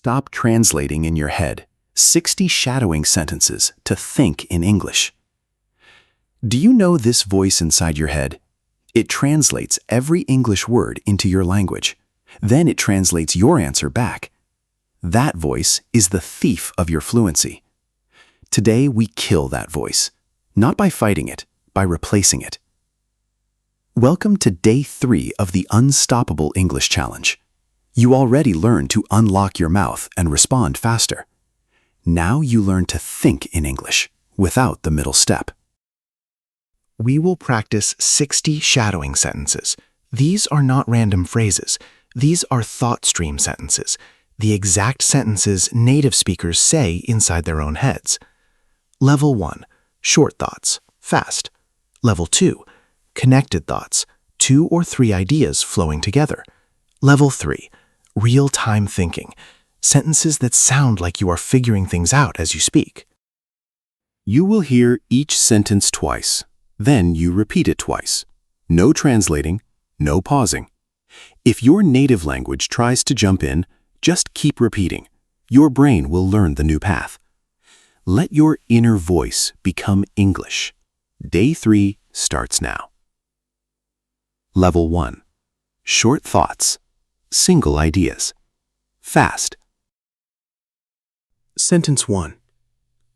stop translating in your head 60 shadowing sentences to think in English. Do you know this voice inside your head? It translates every English word into your language. Then it translates your answer back. That voice is the thief of your fluency. Today we kill that voice, not by fighting it, by replacing it. Welcome to Day 3 of the Unstoppable English Challenge. You already learned to unlock your mouth and respond faster. Now you learn to think in English without the middle step. We will practice 60 shadowing sentences. These are not random phrases. These are thought stream sentences, the exact sentences native speakers say inside their own heads. Level 1, short thoughts, fast. Level 2, connected thoughts, 2 or 3 ideas flowing together. Level 3, real-time thinking, sentences that sound like you are figuring things out as you speak. You will hear each sentence twice. Then you repeat it twice. No translating, no pausing. If your native language tries to jump in, just keep repeating. Your brain will learn the new path. Let your inner voice become English. Day 3 starts now. Level 1. Short thoughts. Single ideas. Fast. Sentence 1.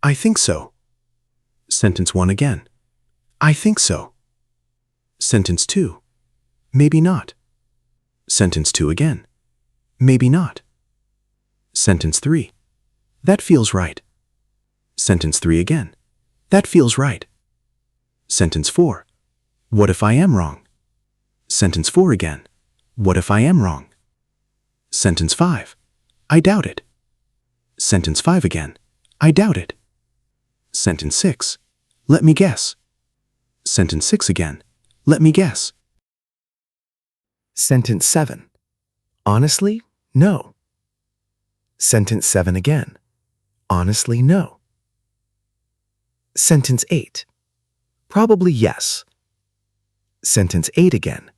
I think so. Sentence 1 again. I think so. Sentence 2. Maybe not. Sentence 2 again. Maybe not. Sentence 3. That feels right. Sentence 3 again. That feels right. Sentence 4. What if I am wrong? Sentence 4 again. What if I am wrong? Sentence 5. I doubt it. Sentence 5 again. I doubt it. Sentence 6. Let me guess. Sentence 6 again. Let me guess. Sentence 7. Honestly, no. Sentence 7 again. Honestly, no. Sentence 8. Probably yes. Sentence 8 again.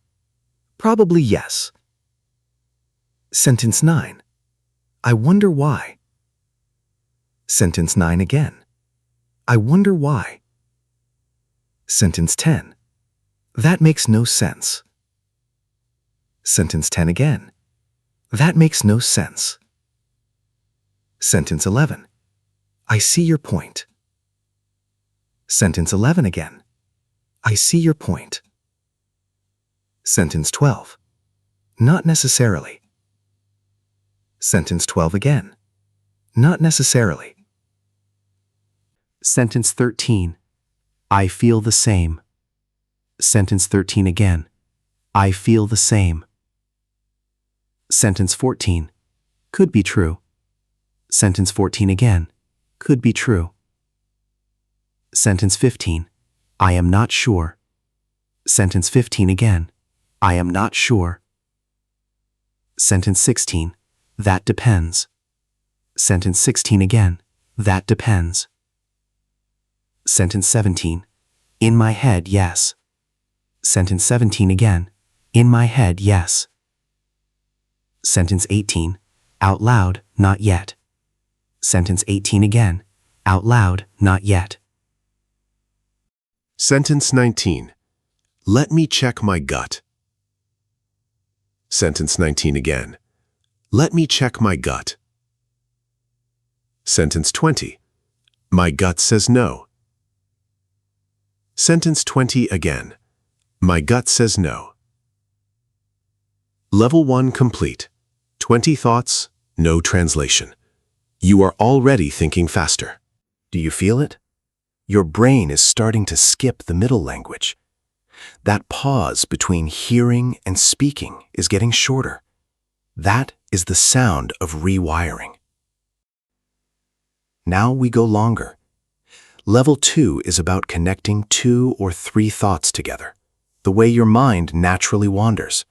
Probably yes. Sentence 9. I wonder why. Sentence 9 again. I wonder why. Sentence 10. That makes no sense. Sentence 10 again. That makes no sense. Sentence 11. I see your point. Sentence 11 again. I see your point. Sentence 12. Not necessarily. Sentence 12 again. Not necessarily. Sentence 13. I feel the same. Sentence 13 again. I feel the same. Sentence 14. Could be true. Sentence 14 again. Could be true. Sentence 15. I am not sure. Sentence 15 again. I am not sure. Sentence 16. That depends. Sentence 16 again. That depends. Sentence 17. In my head, yes. Sentence 17 again. In my head, yes. Sentence 18. Out loud, not yet. Sentence 18 again. Out loud, not yet. Sentence 19. Let me check my gut. Sentence 19 again. Let me check my gut. Sentence 20. My gut says no. Sentence 20 again. My gut says no. Level 1 complete. 20 thoughts, no translation. You are already thinking faster. Do you feel it? Your brain is starting to skip the middle language. That pause between hearing and speaking is getting shorter. That is the sound of rewiring. Now we go longer. Level 2 is about connecting 2 or 3 thoughts together, the way your mind naturally wanders.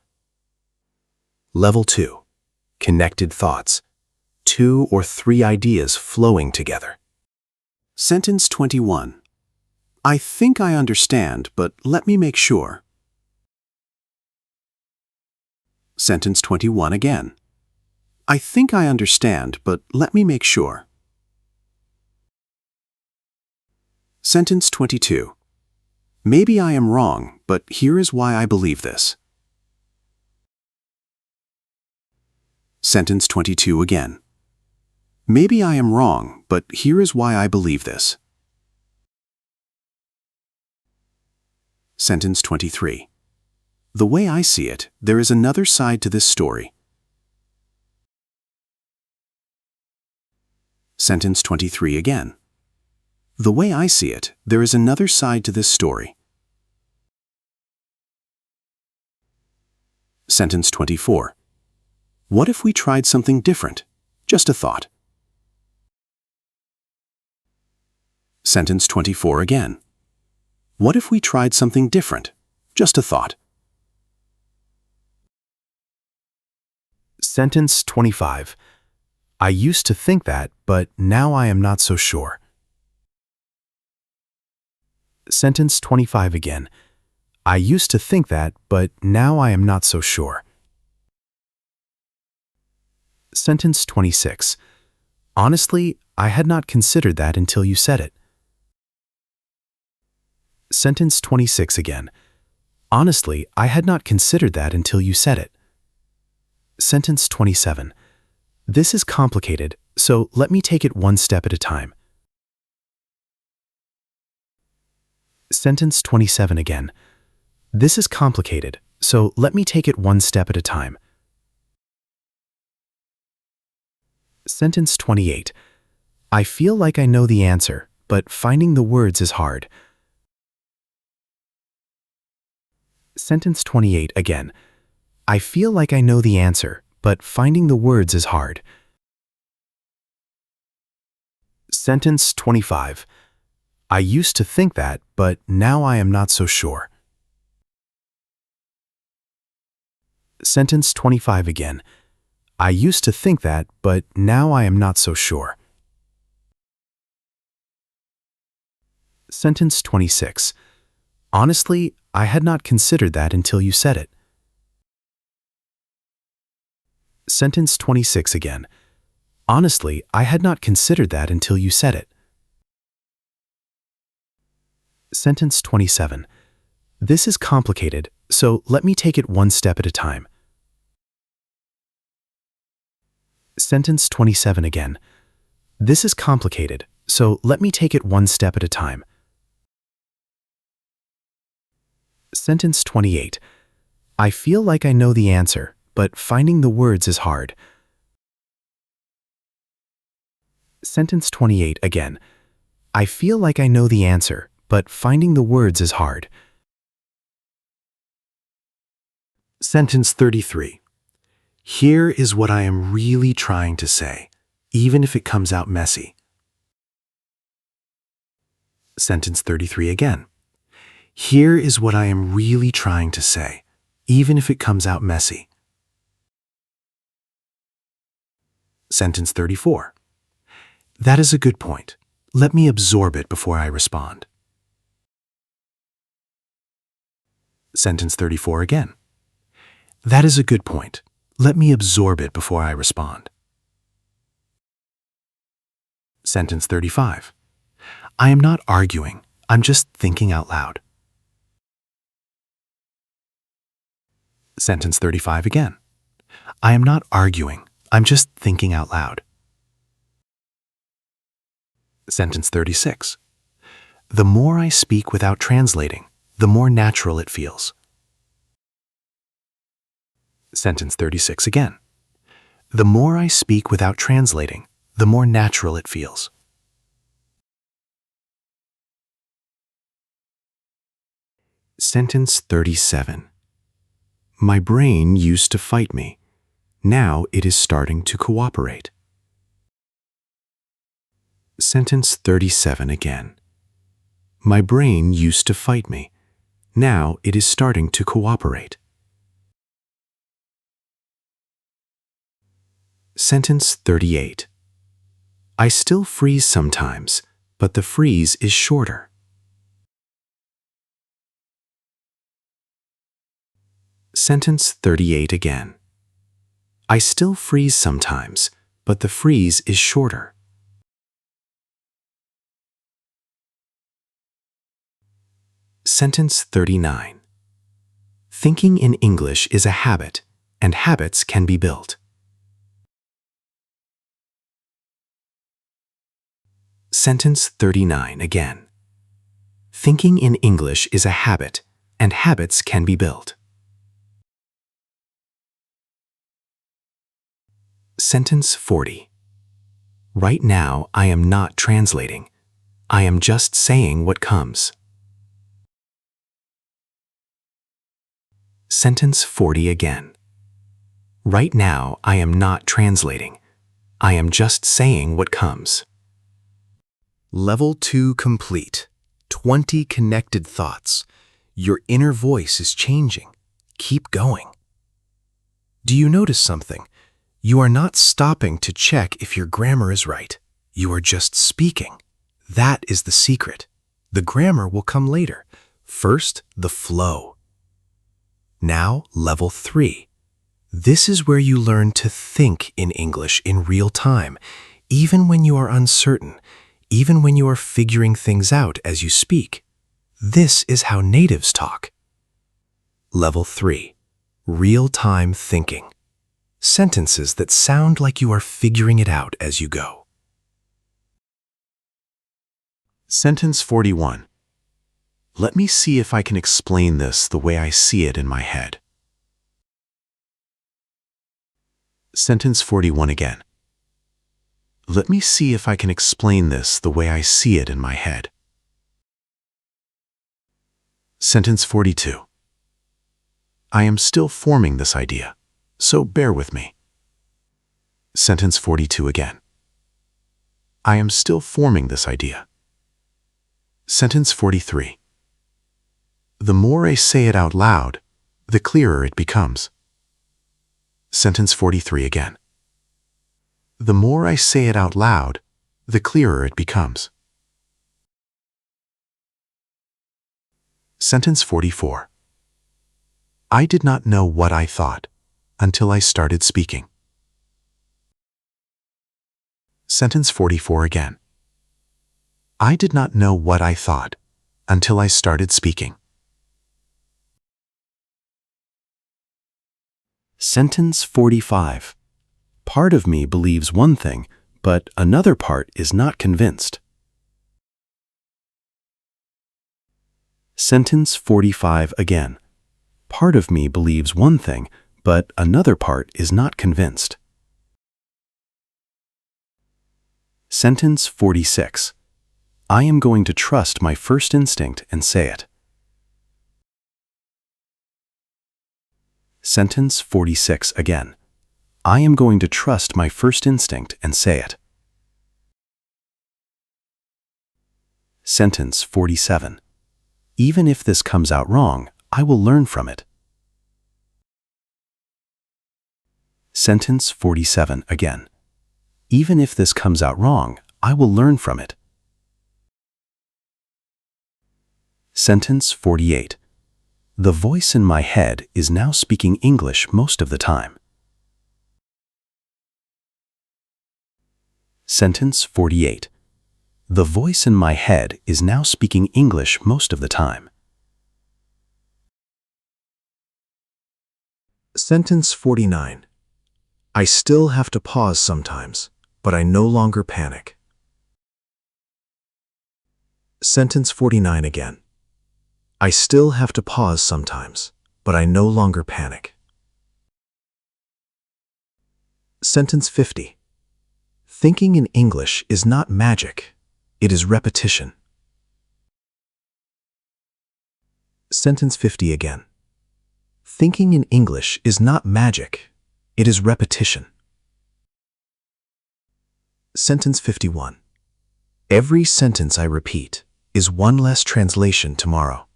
Level 2. Connected thoughts. 2 or 3 ideas flowing together. Sentence 21. I think I understand, but let me make sure. Sentence 21 again. I think I understand, but let me make sure. Sentence 22. Maybe I am wrong, but here is why I believe this. Sentence 22 again. Maybe I am wrong, but here is why I believe this. Sentence 23. The way I see it, there is another side to this story. Sentence 23 again. The way I see it, there is another side to this story. Sentence 24. What if we tried something different? Just a thought. Sentence 24 again. What if we tried something different? Just a thought. Sentence 25. I used to think that, but now I am not so sure. Sentence 25 again. I used to think that, but now I am not so sure. Sentence 26. Honestly, I had not considered that until you said it. Sentence 26 again. Honestly, I had not considered that until you said it. Sentence 27. This is complicated, so let me take it one step at a time. Sentence 27 again. This is complicated, so let me take it one step at a time. Sentence 28. I feel like I know the answer, but finding the words is hard. Sentence 28 again. I feel like I know the answer, but finding the words is hard. Sentence 25. I used to think that, but now I am not so sure. Sentence 25 again. I used to think that, but now I am not so sure. Sentence 26. Honestly, I had not considered that until you said it. Sentence 26 again. Honestly, I had not considered that until you said it. Sentence 27. This is complicated, so let me take it one step at a time. Sentence 27 again. This is complicated, so let me take it one step at a time. Sentence 28. I feel like I know the answer, but finding the words is hard. Sentence 28 again. I feel like I know the answer, but finding the words is hard. Sentence 33. Here is what I am really trying to say, even if it comes out messy. Sentence 33 again. Here is what I am really trying to say, even if it comes out messy. Sentence 34. That is a good point. Let me absorb it before I respond. Sentence 34 again. That is a good point. Let me absorb it before I respond. Sentence 35. I am not arguing. I'm just thinking out loud. Sentence 35 again. I am not arguing. I'm just thinking out loud. Sentence 36. The more I speak without translating, the more natural it feels. Sentence 36 again. The more I speak without translating, the more natural it feels. Sentence 37. My brain used to fight me. Now it is starting to cooperate. Sentence 37 again. My brain used to fight me. Now it is starting to cooperate. Sentence 38. I still freeze sometimes, but the freeze is shorter. Sentence 38 again. I still freeze sometimes, but the freeze is shorter. Sentence 39. Thinking in English is a habit, and habits can be built. Sentence 39 again. Thinking in English is a habit, and habits can be built. Sentence 40. Right now, I am not translating. I am just saying what comes. Sentence 40 again. Right now, I am not translating. I am just saying what comes. Level 2 complete. 20 connected thoughts. Your inner voice is changing. Keep going. Do you notice something? You are not stopping to check if your grammar is right. You are just speaking. That is the secret. The grammar will come later. First, the flow. Now, level 3. This is where you learn to think in English in real time, even when you are uncertain, even when you are figuring things out as you speak. This is how natives talk. Level 3. Real-time thinking. Sentences that sound like you are figuring it out as you go. Sentence 41. Let me see if I can explain this the way I see it in my head. Sentence 41 again. Let me see if I can explain this the way I see it in my head. Sentence 42. I am still forming this idea, so bear with me. Sentence 42 again. I am still forming this idea. Sentence 43. The more I say it out loud, the clearer it becomes. Sentence 43 again. The more I say it out loud, the clearer it becomes. Sentence 44. I did not know what I thought until I started speaking. Sentence 44 again. I did not know what I thought until I started speaking. Sentence 45. Part of me believes one thing, but another part is not convinced. Sentence 45 again. Part of me believes one thing, but another part is not convinced. Sentence 46. I am going to trust my first instinct and say it. Sentence 46 again. I am going to trust my first instinct and say it. Sentence 47. Even if this comes out wrong, I will learn from it. Sentence 47 again. Even if this comes out wrong, I will learn from it. Sentence 48. The voice in my head is now speaking English most of the time. Sentence 48. The voice in my head is now speaking English most of the time. Sentence 49. I still have to pause sometimes, but I no longer panic. Sentence 49 again. I still have to pause sometimes, but I no longer panic. Sentence 50. Thinking in English is not magic, it is repetition. Sentence 50 again. Thinking in English is not magic, it is repetition. Sentence 51. Every sentence I repeat is one less translation tomorrow.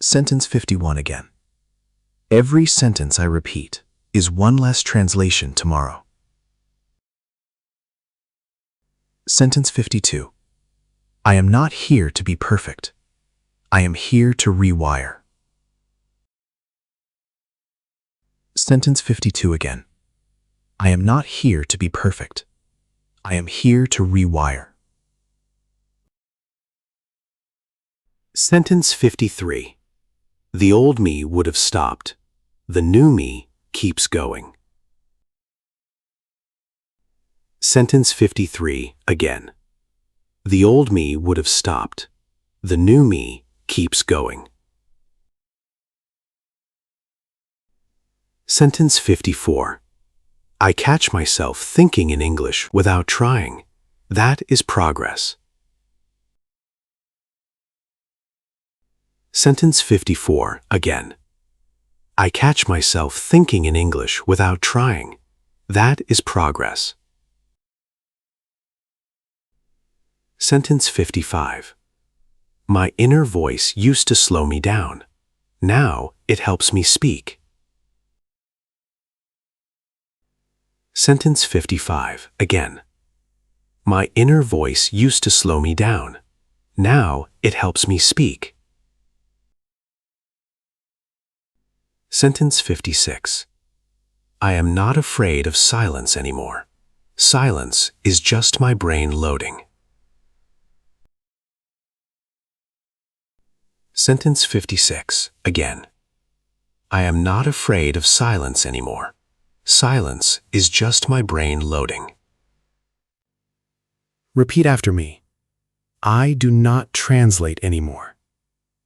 Sentence 51 again. Every sentence I repeat is one less translation tomorrow. Sentence 52. I am not here to be perfect. I am here to rewire. Sentence 52 again. I am not here to be perfect. I am here to rewire. Sentence 53. The old me would have stopped. The new me keeps going. Sentence 53 again. The old me would have stopped. The new me keeps going. Sentence 54. I catch myself thinking in English without trying. That is progress. Sentence 54 again. I catch myself thinking in English without trying. That is progress. Sentence 55. My inner voice used to slow me down. Now it helps me speak. Sentence 55 again. My inner voice used to slow me down. Now it helps me speak. Sentence 56. I am not afraid of silence anymore. Silence is just my brain loading. Sentence 56 again. I am not afraid of silence anymore. Silence is just my brain loading. Repeat after me. I do not translate anymore.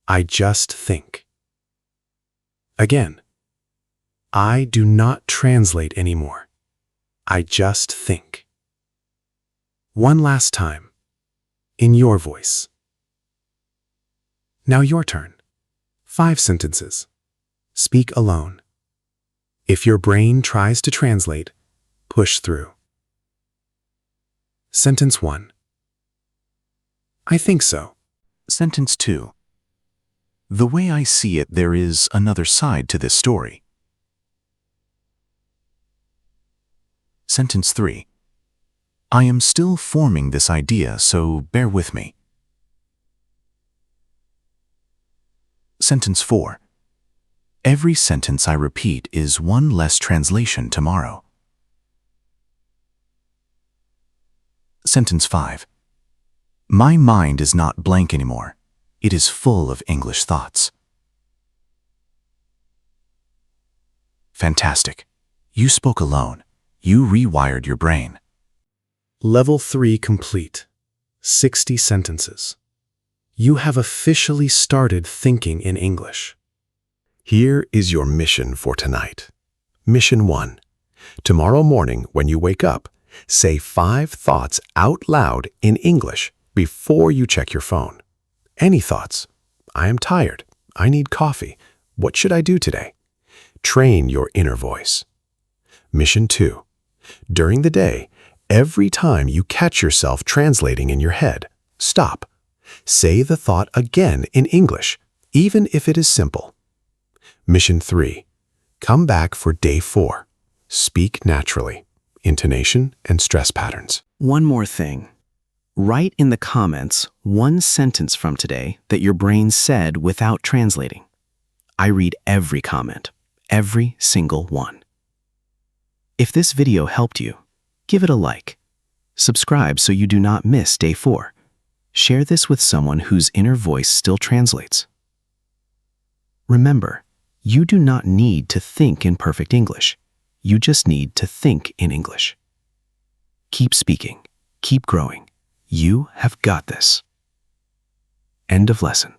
I just think. Again. I do not translate anymore. I just think. One last time. In your voice. Now your turn. 5 sentences. Speak alone. If your brain tries to translate, push through. Sentence 1. I think so. Sentence 2. The way I see it, there is another side to this story. Sentence 3. I am still forming this idea, so bear with me. Sentence 4. Every sentence I repeat is one less translation tomorrow. Sentence 5. My mind is not blank anymore. It is full of English thoughts. Fantastic. You spoke alone. You rewired your brain. Level 3 complete. 60 sentences. You have officially started thinking in English. Here is your mission for tonight. Mission 1. Tomorrow morning when you wake up, say 5 thoughts out loud in English before you check your phone. Any thoughts? I am tired. I need coffee. What should I do today? Train your inner voice. Mission 2. During the day, every time you catch yourself translating in your head, stop. Say the thought again in English, even if it is simple. Mission 3. Come back for day 4. Speak naturally. Intonation and stress patterns. One more thing. Write in the comments one sentence from today that your brain said without translating. I read every comment, every single one. If this video helped you, give it a like. Subscribe so you do not miss day 4. Share this with someone whose inner voice still translates. Remember, you do not need to think in perfect English. You just need to think in English. Keep speaking. Keep growing. You have got this. End of lesson.